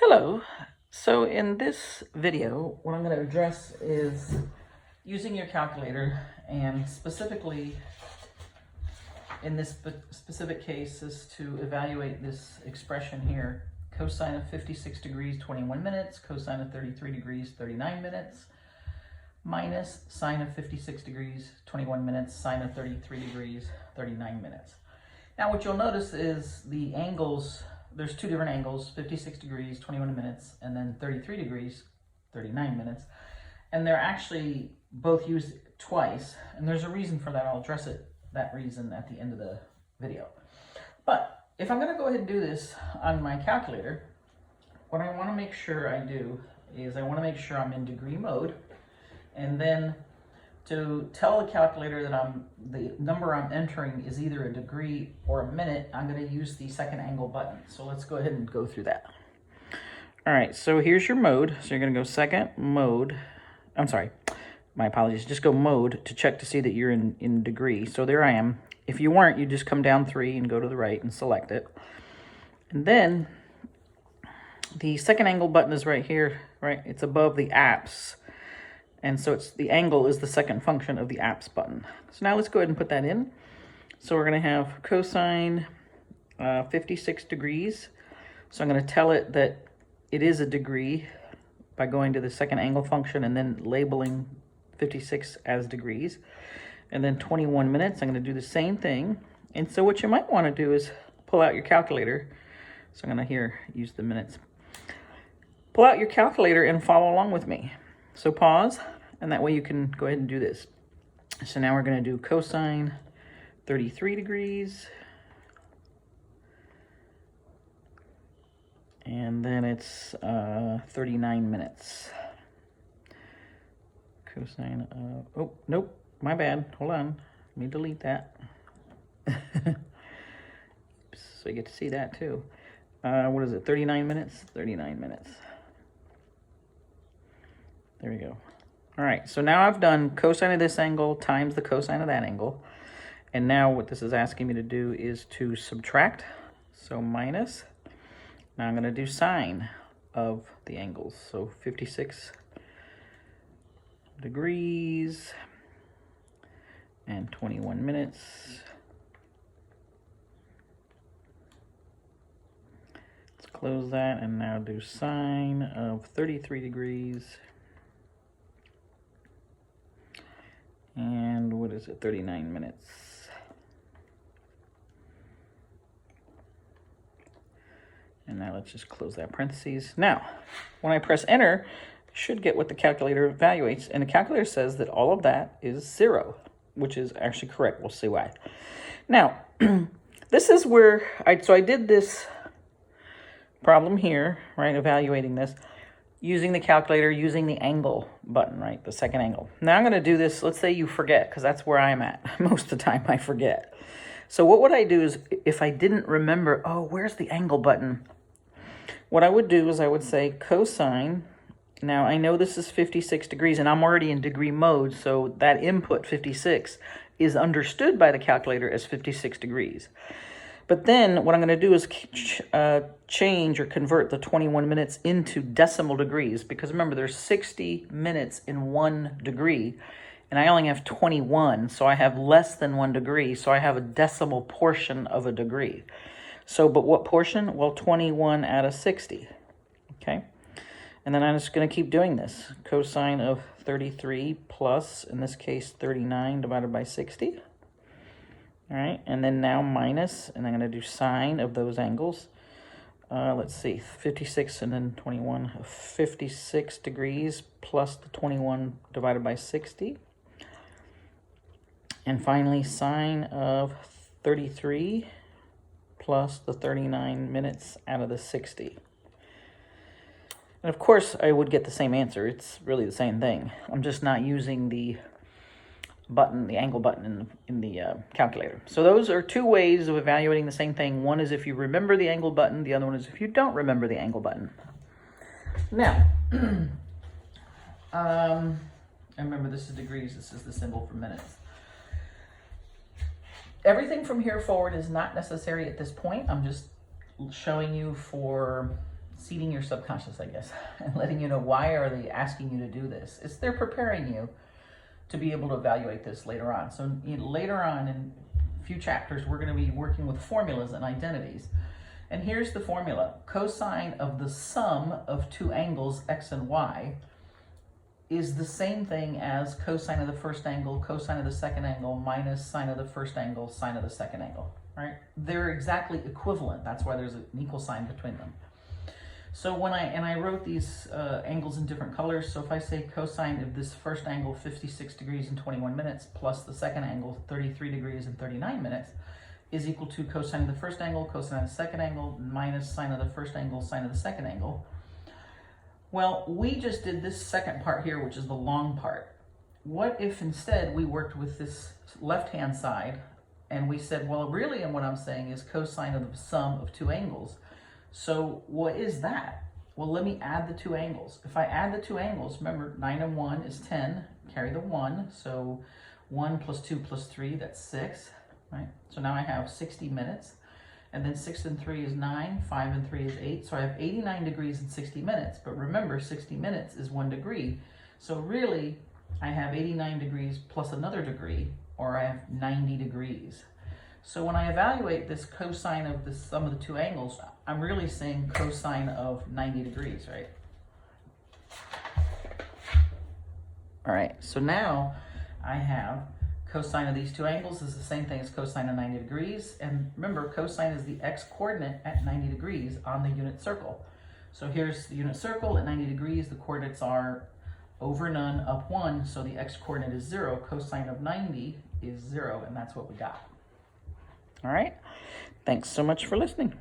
Hello. So in this video, what I'm going to address is using your calculator, and specifically in this specific case is to evaluate this expression here: cosine of 56 degrees 21 minutes, cosine of 33 degrees 39 minutes, minus sine of 56 degrees 21 minutes, sine of 33 degrees 39 minutes. Now what you'll notice is the angles, there's two different angles: 56 degrees 21 minutes and then 33 degrees 39 minutes, and they're actually both used twice, and there's a reason for that. I'll address that reason at the end of the video. But if I'm going to go ahead and do this on my calculator, what I want to make sure I do is I want to make sure I'm in degree mode, and then to tell the calculator that the number I'm entering is either a degree or a minute, I'm going to use the second angle button. So let's go ahead and go through that. All right, so here's your mode. So you're going to go second mode. I'm sorry, my apologies. Just go mode to check to see that you're in degree. So there I am. If you weren't, you just come down 3 and go to the right and select it. And then the second angle button is right here, right? It's above the apps. And so the angle is the second function of the apps button. So now let's go ahead and put that in. So we're going to have cosine 56 degrees. So I'm going to tell it that it is a degree by going to the second angle function and then labeling 56 as degrees. And then 21 minutes, I'm going to do the same thing. And so what you might want to do is pull out your calculator. So I'm going to use the minutes. Pull out your calculator and follow along with me. So pause, and that way you can go ahead and do this. So now we're going to do cosine 33 degrees. And then it's 39 minutes. Cosine of, oh, nope, my bad. Hold on. Let me delete that. Oops, so you get to see that too. What is it, 39 minutes? 39 minutes. There we go. All right, so now I've done cosine of this angle times the cosine of that angle. And now what this is asking me to do is to subtract. So minus. Now I'm going to do sine of the angles. So 56 degrees and 21 minutes. Let's close that and now do sine of 33 degrees. And what is it, 39 minutes. And now let's just close that parentheses. Now, when I press enter, I should get what the calculator evaluates. And the calculator says that all of that is 0, which is actually correct. We'll see why. Now, this is where I did this problem here, right, evaluating this, using the calculator, using the angle button, right, the second angle. Now I'm going to do this. Let's say you forget, because that's where I'm at. Most of the time I forget. So what would I do is, if I didn't remember, oh, where's the angle button? What I would do is I would say cosine. Now I know this is 56 degrees, and I'm already in degree mode, so that input 56 is understood by the calculator as 56 degrees. But then what I'm going to do is change or convert the 21 minutes into decimal degrees, because remember, there's 60 minutes in 1 degree, and I only have 21, so I have less than 1 degree, so I have a decimal portion of a degree. So, but what portion? Well, 21 out of 60, okay? And then I'm just going to keep doing this. Cosine of 33 plus, in this case, 39 divided by 60. All right, and then now minus, and I'm going to do sine of those angles. Let's see, 56 and then 21, 56 degrees plus the 21 divided by 60. And finally, sine of 33 plus the 39 minutes out of the 60. And of course, I would get the same answer. It's really the same thing. I'm just not using the button, the angle button in the calculator. So those are two ways of evaluating the same thing. One is if you remember the angle button. The other one is if you don't remember the angle button. Now, I remember this is degrees. This is the symbol for minutes. Everything from here forward is not necessary at this point. I'm just showing you for seeding your subconscious, I guess, and letting you know why are they asking you to do this. They're preparing you to be able to evaluate this later on. So later on in a few chapters, we're going to be working with formulas and identities. And here's the formula. Cosine of the sum of two angles, x and y, is the same thing as cosine of the first angle, cosine of the second angle, minus sine of the first angle, sine of the second angle, right? They're exactly equivalent. That's why there's an equal sign between them. So when I wrote these angles in different colors, so if I say cosine of this first angle 56 degrees and 21 minutes plus the second angle 33 degrees and 39 minutes is equal to cosine of the first angle, cosine of the second angle, minus sine of the first angle, sine of the second angle. Well, we just did this second part here, which is the long part. What if instead we worked with this left-hand side and we said, well, really, and what I'm saying is cosine of the sum of two angles. So what is that? Well, let me add the two angles. If I add the two angles, remember 9 and 1 is 10, carry the 1. So 1 plus 2 plus 3, that's 6, right? So now I have 60 minutes. And then 6 and 3 is 9, 5 and 3 is 8. So I have 89 degrees in 60 minutes. But remember, 60 minutes is 1 degree. So really, I have 89 degrees plus another degree, or I have 90 degrees. So when I evaluate this cosine of the sum of the two angles, I'm really saying cosine of 90 degrees, right? All right, so now I have cosine of these two angles is the same thing as cosine of 90 degrees. And remember, cosine is the x-coordinate at 90 degrees on the unit circle. So here's the unit circle at 90 degrees. The coordinates are over none, up 1. So the x-coordinate is 0. Cosine of 90 is 0, and that's what we got. All right. Thanks so much for listening.